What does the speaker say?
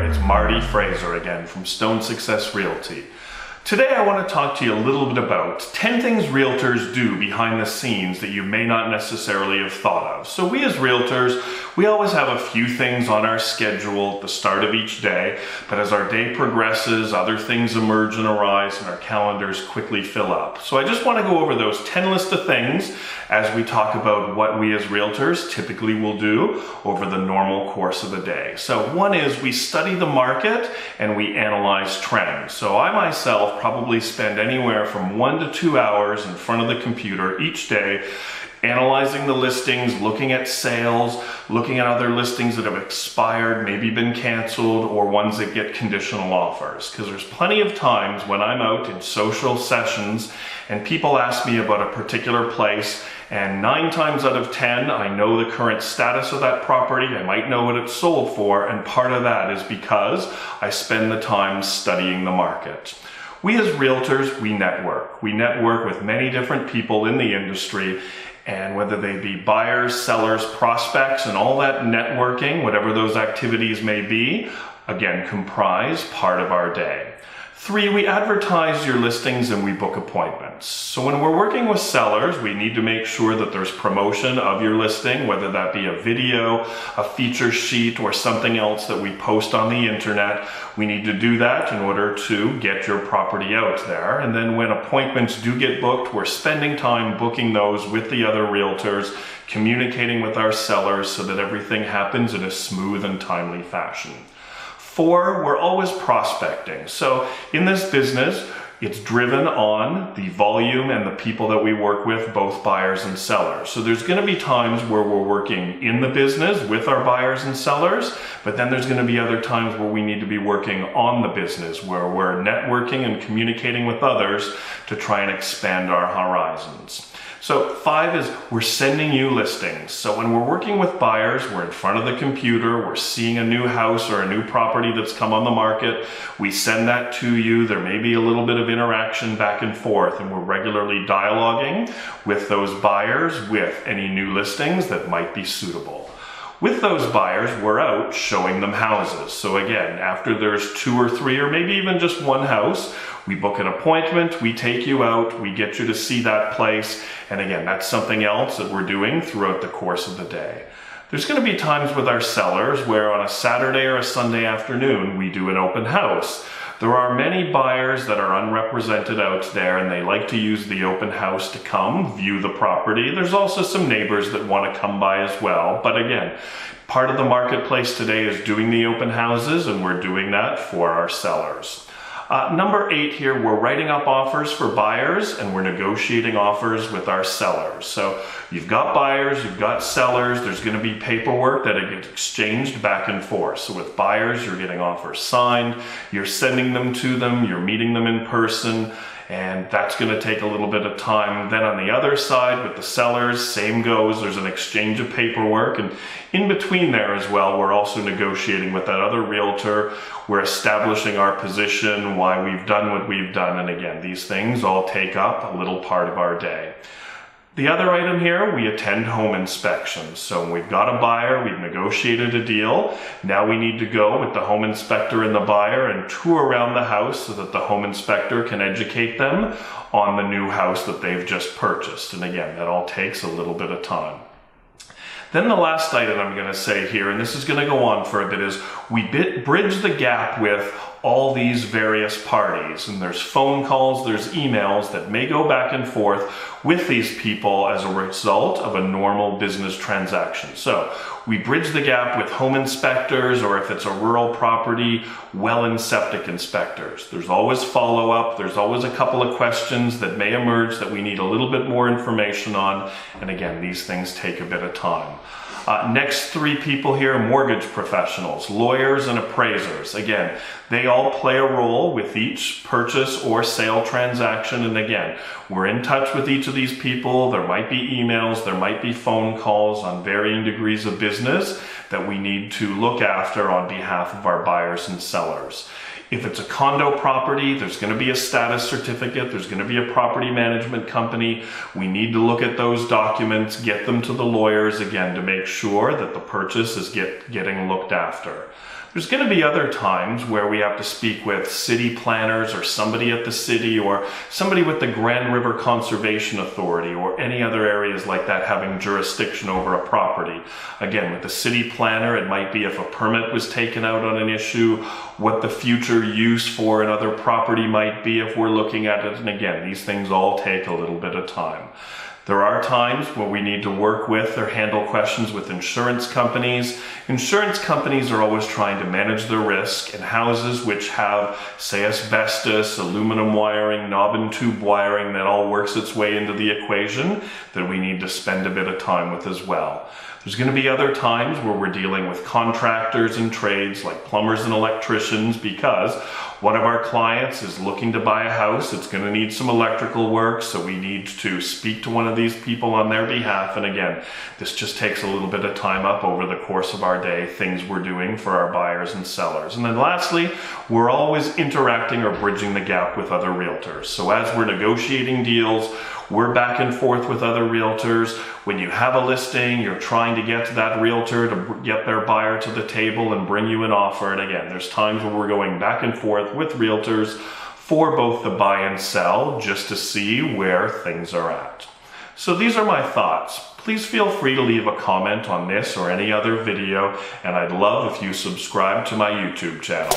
it's Marty Fraser again from Stone Success Realty. Today I want to talk to you a little bit about 10 things realtors do behind the scenes that you may not necessarily have thought of. So we as realtors, we always have a few things on our schedule at the start of each day, but as our day progresses, other things emerge and arise and our calendars quickly fill up. So I just want to go over those 10 lists of things as we talk about what we as realtors typically will do over the normal course of the day. So one is we study the market and we analyze trends. So I myself probably spend anywhere from 1 to 2 hours in front of the computer each day analyzing the listings, looking at sales, looking at other listings that have expired, maybe been canceled, or ones that get conditional offers. Because there's plenty of times when I'm out in social sessions and people ask me about a particular place, and 9 times out of 10, I know the current status of that property, I might know what it's sold for, and part of that is because I spend the time studying the market. We as realtors, we network. We network with many different people in the industry, and whether they be buyers, sellers, prospects, and all that networking, whatever those activities may be, again, comprise part of our day. 3, we advertise your listings and we book appointments. So when we're working with sellers, we need to make sure that there's promotion of your listing, whether that be a video, a feature sheet, or something else that we post on the internet. We need to do that in order to get your property out there. And then when appointments do get booked, we're spending time booking those with the other realtors, communicating with our sellers so that everything happens in a smooth and timely fashion. 4, we're always prospecting. So in this business, it's driven on the volume and the people that we work with, both buyers and sellers. So there's going to be times where we're working in the business with our buyers and sellers, but then there's going to be other times where we need to be working on the business, where we're networking and communicating with others to try and expand our horizons. So 5 is we're sending you listings. So when we're working with buyers, we're in front of the computer, we're seeing a new house or a new property that's come on the market. We send that to you. There may be a little bit of interaction back and forth, and we're regularly dialoguing with those buyers with any new listings that might be suitable. With those buyers, we're out showing them houses. So again, after there's 2 or 3 or maybe even just one house, we book an appointment, we take you out, we get you to see that place. And again, that's something else that we're doing throughout the course of the day. There's going to be times with our sellers where on a Saturday or a Sunday afternoon, we do an open house. There are many buyers that are unrepresented out there and they like to use the open house to come view the property. There's also some neighbors that want to come by as well. But again, part of the marketplace today is doing the open houses, and we're doing that for our sellers. Number 8 here, we're writing up offers for buyers and we're negotiating offers with our sellers. So you've got buyers, you've got sellers, there's going to be paperwork that gets exchanged back and forth. So with buyers, you're getting offers signed, you're sending them to them, you're meeting them in person, and that's going to take a little bit of time. Then on the other side with the sellers, same goes, there's an exchange of paperwork, and in between there as well, we're also negotiating with that other realtor. We're establishing our position, why we've done what we've done, and again, these things all take up a little part of our day. The other item here, we attend home inspections. So when we've got a buyer, we've negotiated a deal. Now we need to go with the home inspector and the buyer and tour around the house so that the home inspector can educate them on the new house that they've just purchased. And again, that all takes a little bit of time. Then the last item I'm going to say here, and this is going to go on for a bit, is we bridge the gap with all these various parties. And there's phone calls, there's emails that may go back and forth with these people as a result of a normal business transaction. So we bridge the gap with home inspectors, or if it's a rural property, well and septic inspectors. There's always follow-up, there's always a couple of questions that may emerge that we need a little bit more information on, and again, these things take a bit of time. Next 3 people here, mortgage professionals, lawyers, and appraisers. Again, they all play a role with each purchase or sale transaction. And again, we're in touch with each of these people. There might be emails, there might be phone calls on varying degrees of business that we need to look after on behalf of our buyers and sellers. If it's a condo property, there's going to be a status certificate, there's going to be a property management company. We need to look at those documents, get them to the lawyers again to make sure that the purchase is getting looked after. There's going to be other times where we have to speak with city planners or somebody at the city or somebody with the Grand River Conservation Authority or any other areas like that having jurisdiction over a property. Again, with the city planner, it might be if a permit was taken out on an issue, what the future use for another property might be if we're looking at it. And again, these things all take a little bit of time. There are times where we need to work with or handle questions with insurance companies. Insurance companies are always trying to manage the risk, and houses which have, say, asbestos, aluminum wiring, knob and tube wiring, that all works its way into the equation that we need to spend a bit of time with as well. There's going to be other times where we're dealing with contractors and trades like plumbers and electricians because one of our clients is looking to buy a house. It's going to need some electrical work, so we need to speak to one of these people on their behalf. And again, this just takes a little bit of time up over the course of our day, things we're doing for our buyers and sellers. And then lastly, we're always interacting or bridging the gap with other realtors. So as we're negotiating deals, we're back and forth with other realtors. When you have a listing, you're trying to get to that realtor to get their buyer to the table and bring you an offer. And again, there's times where we're going back and forth with realtors for both the buy and sell just to see where things are at. So these are my thoughts. Please feel free to leave a comment on this or any other video, and I'd love if you subscribe to my YouTube channel.